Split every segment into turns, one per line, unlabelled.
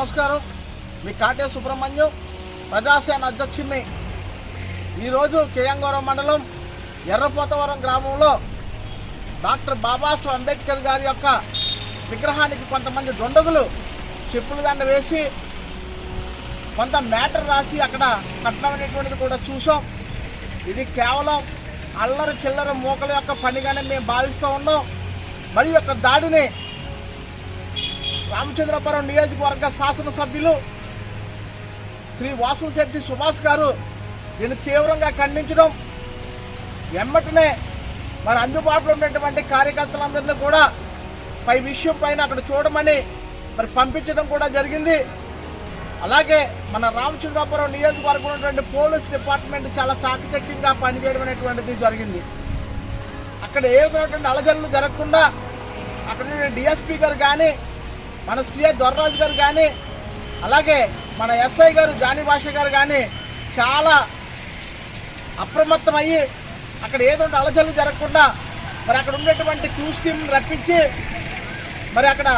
నమస్కారం. మీ కాటే సుబ్రహ్మణ్యం, ప్రజాసేన అధ్యక్షుడిని. ఈరోజు కేయంగవరం మండలం ఎర్రపోతవరం గ్రామంలో డాక్టర్ బాబాసాహెబ్ అంబేద్కర్ గారి యొక్క విగ్రహానికి కొంతమంది దొండగులు చెప్పుల దండ వేసి కొంత మ్యాటర్ రాసి అక్కడ కట్టడం కూడా చూసాం. ఇది కేవలం అల్లరి చిల్లర మూకల యొక్క పనిగానే మేము భావిస్తూ ఉన్నాం. మరి యొక్క దాడిని రామచంద్రపురం నియోజకవర్గ శాసనసభ్యులు శ్రీ వాసంశెట్టి సుభాష్ గారు దీన్ని తీవ్రంగా ఖండించడం, వెంబటనే మరి అందుబాటులో ఉన్నటువంటి కార్యకర్తలందరినీ కూడా పై విషయం పైన అక్కడ చూడమని మరి పంపించడం కూడా జరిగింది. అలాగే మన రామచంద్రపురం నియోజకవర్గం ఉన్నటువంటి పోలీస్ డిపార్ట్మెంట్ చాలా చాకచక్యంగా పనిచేయడం అనేటువంటిది జరిగింది. అక్కడ ఏ విధమైనటువంటి అలజడులు జరగకుండా అక్కడ డిఎస్పీ గారు కానీ, మన సిఐ దొర్రాజు గారు కానీ, అలాగే మన ఎస్ఐ గారు జానీ భాష గారు కానీ చాలా అప్రమత్తమయ్యి అక్కడ ఏదో అలజడులు జరగకుండా మరి అక్కడ ఉన్నటువంటి క్యూస్ టీంని రప్పించి మరి అక్కడ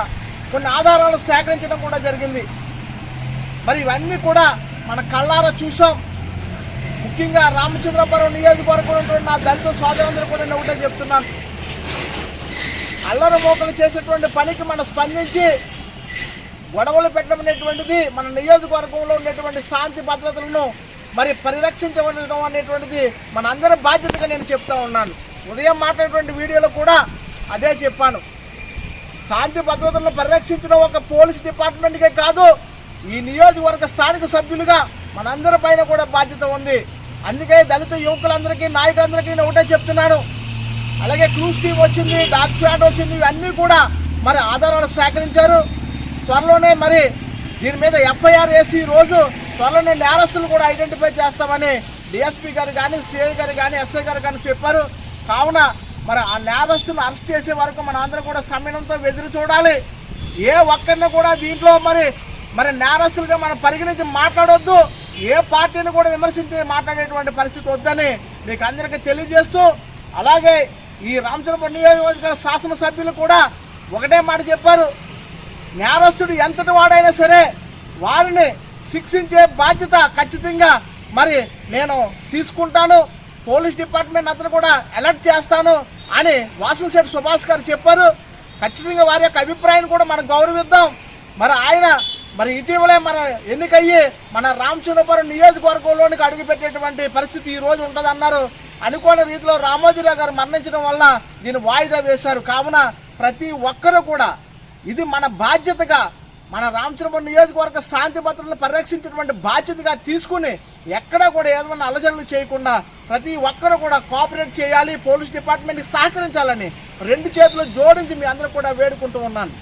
కొన్ని ఆధారాలు సేకరించడం కూడా జరిగింది. మరి ఇవన్నీ కూడా మన కళ్ళారా చూసాం. ముఖ్యంగా రామచంద్రపురం నియోజకవర్గంలో నా దళిత సోదరులందరూ కూడా నేను ఒకటే చెప్తున్నాను, అల్లరి మోకలు చేసేటువంటి పనికి మనం స్పందించి గొడవలు పెట్టడం అనేటువంటిది మన నియోజకవర్గంలో ఉన్నటువంటి శాంతి భద్రతలను మరి పరిరక్షించడం అనేటువంటిది మన అందరి బాధ్యతగా నేను చెప్తా ఉన్నాను. ఉదయం మాట్లాడేటువంటి వీడియోలో కూడా అదే చెప్పాను. శాంతి భద్రతలను పరిరక్షించడం ఒక పోలీస్ డిపార్ట్మెంట్కే కాదు, ఈ నియోజకవర్గ స్థానిక సభ్యులుగా మనందరి పైన కూడా బాధ్యత ఉంది. అందుకే దళిత యువకులందరికీ, నాయకులందరికీ నేను ఒకటే చెప్తున్నాను. అలాగే క్లూస్ టీం వచ్చింది, డాగ్ స్క్వాడ్ వచ్చింది, ఇవన్నీ కూడా మరి ఆధారాలు సేకరించారు. త్వరలోనే మరి దీని మీద ఎఫ్ఐఆర్ వేసి రోజు త్వరలోనే నేరస్తులు కూడా ఐడెంటిఫై చేస్తామని డిఎస్పీ గారు కానీ, సిఐ గారు కానీ, ఎస్ఐ గారు కానీ చెప్పారు. కావున మరి ఆ నేరస్తులను అరెస్ట్ చేసే వరకు మన అందరూ కూడా సమయంతో ఎదురు చూడాలి. ఏ ఒక్కరిని కూడా దీంట్లో మరి నేరస్తులుగా మనం పరిగణించి మాట్లాడొద్దు, ఏ పార్టీని కూడా విమర్శించి మాట్లాడేటువంటి పరిస్థితి వద్దని మీకు అందరికీ తెలియజేస్తూ, అలాగే ఈ రామచంద్రపురం నియోజకవర్గ శాసనసభ్యులు కూడా ఒకటే మాట చెప్పారు, నేరస్తుడు ఎంతటి వాడైనా సరే వారిని శిక్షించే బాధ్యత ఖచ్చితంగా మరి నేను తీసుకుంటాను, పోలీస్ డిపార్ట్మెంట్ అతను కూడా అలర్ట్ చేస్తాను అని వాసంశెట్టి సుభాష్ గారు చెప్పారు. ఖచ్చితంగా వారి యొక్క అభిప్రాయాన్ని కూడా మనం గౌరవిద్దాం. మరి ఆయన మరి ఇటీవలే మన ఎన్నికయ్యి మన రామచంద్రపురం నియోజకవర్గంలోనికి అడుగుపెట్టేటువంటి పరిస్థితి ఈ రోజు ఉంటుందన్నారు. అనుకోని రీతిలో రామోజీరావు గారు మరణించడం వల్ల దీన్ని వాయిదా వేశారు. కావున ప్రతి ఒక్కరూ కూడా ఇది మన బాధ్యతగా, మన రామచంద్రపురం నియోజకవర్గ శాంతి భద్రతలను పరిరక్షించేటువంటి బాధ్యతగా తీసుకుని ఎక్కడా కూడా ఏదైనా అలజడులు చేయకుండా ప్రతి ఒక్కరూ కూడా కోఆపరేట్ చేయాలి, పోలీస్ డిపార్ట్మెంట్కి సహకరించాలని రెండు చేతులు జోడించి మీ అందరూ కూడా వేడుకుంటూ ఉన్నాను.